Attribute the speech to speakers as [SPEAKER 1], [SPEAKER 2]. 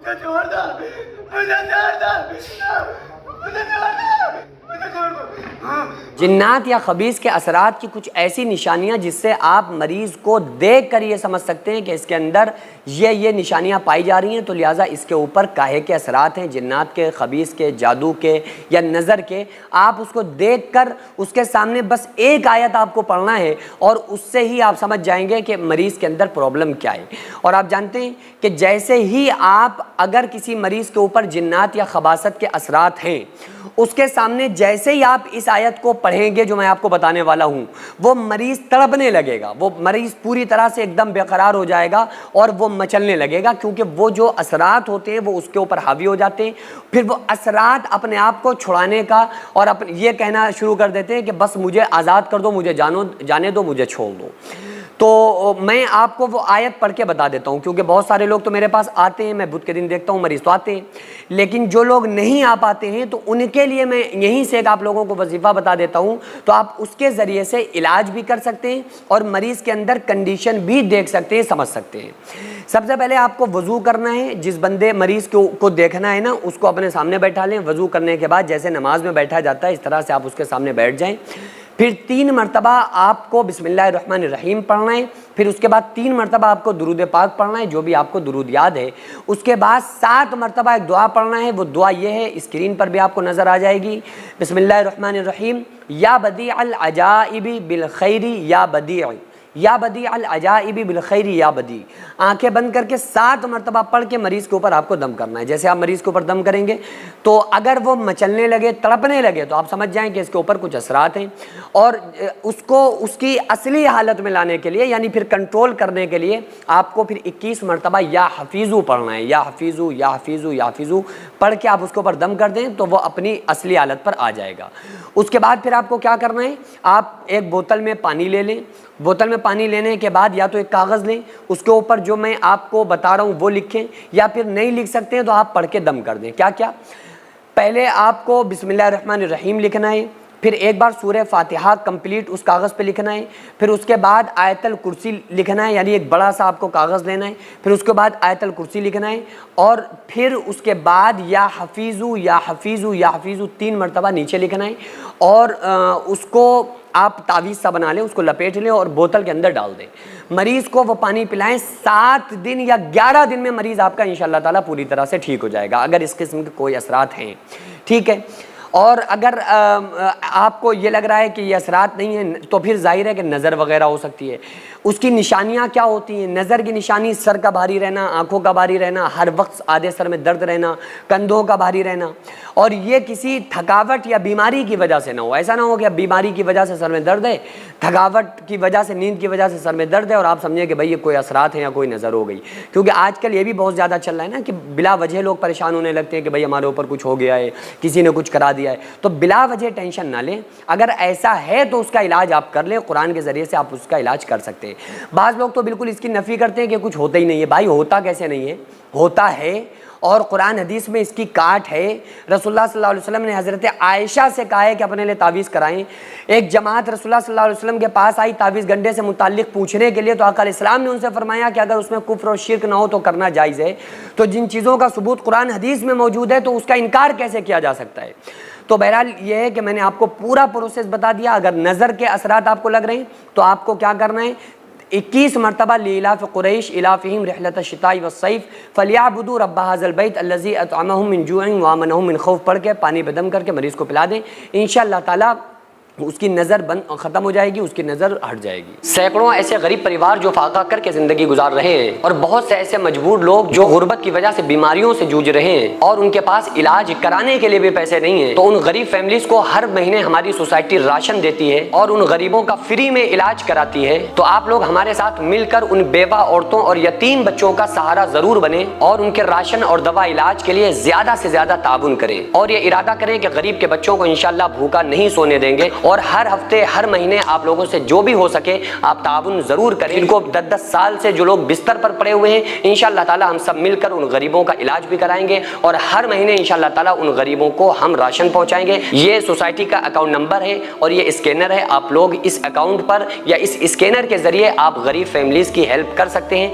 [SPEAKER 1] مجھے چھوڑ دو، مجھے چھوڑ دو، مجھے چھوڑ دو، مجھے چھوڑ دو۔
[SPEAKER 2] جنات یا خبیث کے اثرات کی کچھ ایسی نشانیاں جس سے آپ مریض کو دیکھ کر یہ سمجھ سکتے ہیں کہ اس کے اندر یہ نشانیاں پائی جا رہی ہیں، تو لہٰذا اس کے اوپر کاہے کے اثرات ہیں، جنات کے، خبیث کے، جادو کے یا نظر کے۔ آپ اس کو دیکھ کر اس کے سامنے بس ایک آیت آپ کو پڑھنا ہے اور اس سے ہی آپ سمجھ جائیں گے کہ مریض کے اندر پرابلم کیا ہے۔ اور آپ جانتے ہیں کہ جیسے ہی آپ اگر کسی مریض کے اوپر جنات یا خباثت کے اثرات ہیں، اس کے سامنے جیسے ہی آپ اس آیت کو پڑھیں گے جو میں آپ کو بتانے والا ہوں، وہ مریض تڑپنے لگے گا، وہ مریض پوری طرح سے ایک دم بے قرار ہو جائے گا اور وہ مچلنے لگے گا، کیونکہ وہ جو اثرات ہوتے ہیں وہ اس کے اوپر حاوی ہو جاتے ہیں۔ پھر وہ اثرات اپنے آپ کو چھڑانے کا اور یہ کہنا شروع کر دیتے ہیں کہ بس مجھے آزاد کر دو، مجھے جانے دو، مجھے چھوڑ دو۔ تو میں آپ کو وہ آیت پڑھ کے بتا دیتا ہوں، کیونکہ بہت سارے لوگ تو میرے پاس آتے ہیں، میں بدھ کے دن دیکھتا ہوں مریض تو آتے ہیں، لیکن جو لوگ نہیں آ پاتے ہیں تو ان کے لیے میں یہیں سے ایک آپ لوگوں کو وظیفہ بتا دیتا ہوں، تو آپ اس کے ذریعے سے علاج بھی کر سکتے ہیں اور مریض کے اندر کنڈیشن بھی دیکھ سکتے ہیں، سمجھ سکتے ہیں۔ سب سے پہلے آپ کو وضو کرنا ہے، جس بندے مریض کو دیکھنا ہے نا، اس کو اپنے سامنے بیٹھا لیں۔ وضو کرنے کے بعد جیسے نماز میں بیٹھا جاتا ہے اس طرح سے آپ اس کے سامنے بیٹھ جائیں۔ پھر 3 مرتبہ آپ کو بسم اللہ الرحمن الرحیم پڑھنا ہے، پھر اس کے بعد 3 مرتبہ آپ کو درود پاک پڑھنا ہے، جو بھی آپ کو درود یاد ہے۔ اس کے بعد 7 مرتبہ ایک دعا پڑھنا ہے، وہ دعا یہ ہے، اسکرین پر بھی آپ کو نظر آ جائے گی۔ بسم اللہ الرحمن الرحیم، یا بدیع العجائب بالخیر یا بدیع، یا بدیع العجائب بالخیر یا بدیع۔ آنکھیں بند کر کے 7 مرتبہ پڑھ کے مریض کے اوپر آپ کو دم کرنا ہے۔ جیسے آپ مریض کے اوپر دم کریں گے تو اگر وہ مچلنے لگے، تڑپنے لگے، تو آپ سمجھ جائیں کہ اس کے اوپر کچھ اثرات ہیں، اور اس کو اس کی اصلی حالت میں لانے کے لیے، یعنی پھر کنٹرول کرنے کے لیے، آپ کو پھر 21 مرتبہ یا حفیظو پڑھنا ہے، یا حفیظو یا حفیظو یا حفیظو پڑھ کے آپ اس کے اوپر دم کر دیں تو وہ اپنی اصلی حالت پر آ جائے گا۔ اس کے بعد پھر آپ کو کیا کرنا ہے، آپ ایک بوتل میں پانی لے لیں۔ بوتل میں پانی لینے کے بعد یا تو ایک کاغذ لیں، اس کے اوپر جو میں آپ کو بتا رہا ہوں وہ لکھیں، یا پھر نہیں لکھ سکتے ہیں تو آپ پڑھ کے دم کر دیں۔ کیا کیا؟ پہلے آپ کو بسم اللہ الرحمن الرحیم لکھنا ہے، پھر ایک بار سورہ فاتحہ کمپلیٹ اس کاغذ پہ لکھنا ہے، پھر اس کے بعد آیت الکرسی لکھنا ہے، یعنی ایک بڑا سا آپ کو کاغذ لینا ہے، پھر اس کے بعد آیت الکرسی لکھنا ہے، اور پھر اس کے بعد یا حفیظو یا حفیظو یا حفیظو 3 مرتبہ نیچے لکھنا ہے، اور اس کو آپ تعویذ سا بنا لیں، اس کو لپیٹ لیں اور بوتل کے اندر ڈال دیں۔ مریض کو وہ پانی پلائیں، 7 دن یا 11 دن میں مریض آپ کا انشاءاللہ تعالیٰ پوری طرح سے ٹھیک ہو جائے گا، اگر اس قسم کے کوئی اثرات ہیں، ٹھیک ہے۔ اور اگر آپ کو یہ لگ رہا ہے کہ یہ اثرات نہیں ہیں تو پھر ظاہر ہے کہ نظر وغیرہ ہو سکتی ہے۔ اس کی نشانیاں کیا ہوتی ہیں؟ نظر کی نشانی سر کا بھاری رہنا، آنکھوں کا بھاری رہنا، ہر وقت آدھے سر میں درد رہنا، کندھوں کا بھاری رہنا، اور یہ کسی تھکاوٹ یا بیماری کی وجہ سے نہ ہو۔ ایسا نہ ہو کہ اب بیماری کی وجہ سے سر میں درد ہے، تھکاوٹ کی وجہ سے، نیند کی وجہ سے سر میں درد ہے، اور آپ سمجھیں کہ بھائی یہ کوئی اثرات ہیں یا کوئی نظر ہو گئی۔ کیونکہ آج کل یہ بھی بہت زیادہ چل رہا ہے نا کہ بلا وجہ لوگ پریشان ہونے لگتے ہیں کہ بھائی ہمارے اوپر کچھ ہو گیا ہے، کسی نے کچھ کرا دیا ہے۔ تو بلا وجہ ٹینشن نہ لیں، اگر ایسا ہے تو اس کا علاج آپ کر لیں، قرآن کے ذریعے سے آپ اس کا علاج کر سکتے ہیں۔ بعض لوگ تو بالکل اس کی نفی کرتے ہیں کہ کچھ ہوتا ہی نہیں ہے۔ بھائی ہوتا کیسے نہیں ہے؟ ہوتا ہے، اور قرآن حدیث میں اس کی کاٹ ہے۔ رسول اللہ صلی اللہ علیہ وسلم نے حضرت عائشہ سے کہا ہے کہ اپنے لیے تعویذ کرائیں۔ ایک جماعت رسول اللہ صلی اللہ علیہ وسلم کے پاس آئی تعویذ گنڈے سے متعلق پوچھنے کے لیے، تو آقا علیہ السلام نے ان سے فرمایا کہ اگر اس میں کفر اور شرک نہ ہو تو کرنا جائز ہے۔ تو جن چیزوں کا ثبوت قرآن حدیث میں موجود ہے تو اس کا انکار کیسے کیا جا سکتا ہے؟ تو بہرحال یہ ہے کہ میں نے آپ کو پورا پروسیس بتا دیا۔ اگر نظر کے اثرات آپ کو لگ رہے ہیں تو آپ کو کیا کرنا ہے، 21 مرتبہ لإلاف قریش إلافهم رحلة الشتاء والصيف فليعبدوا رب هذا البيت الذي أطعمهم من جوع وآمنهم من خوف پڑھ کے پانی پہ دم کر کے مریض کو پلا دیں، انشاءاللہ تعالیٰ اس کی نظر ختم ہو جائے گی، اس کی نظر ہٹ جائے گی۔ سینکڑوں ایسے غریب پریوار جو فاقہ کر کے زندگی گزار رہے ہیں، اور بہت سے ایسے مجبور لوگ جو غربت کی وجہ سے بیماریوں سے جوجھ رہے ہیں اور ان کے پاس علاج کرانے کے لیے بھی پیسے نہیں ہیں، تو ان غریب فیملیز کو ہر مہینے ہماری سوسائٹی راشن دیتی ہے اور ان غریبوں کا فری میں علاج کراتی ہے۔ تو آپ لوگ ہمارے ساتھ مل کر ان بیوہ عورتوں اور یتیم بچوں کا سہارا ضرور بنیں اور ان کے راشن اور دوا علاج کے لیے زیادہ سے زیادہ تعاون کریں، اور یہ ارادہ کریں کہ غریب کے بچوں کو انشاءاللہ بھوکا نہیں سونے دیں گے، اور ہر ہفتے ہر مہینے آپ لوگوں سے جو بھی ہو سکے آپ تعاون ضرور کریں۔ ان کو 10 سال سے جو لوگ بستر پر پڑے ہوئے ہیں، انشاءاللہ تعالی ہم سب مل کر ان غریبوں کا علاج بھی کرائیں گے، اور ہر مہینے انشاءاللہ تعالی ان غریبوں کو ہم راشن پہنچائیں گے۔ یہ سوسائٹی کا اکاؤنٹ نمبر ہے اور یہ اسکینر ہے، آپ لوگ اس اکاؤنٹ پر یا اس اسکینر کے ذریعے آپ غریب فیملیز کی ہیلپ کر سکتے ہیں۔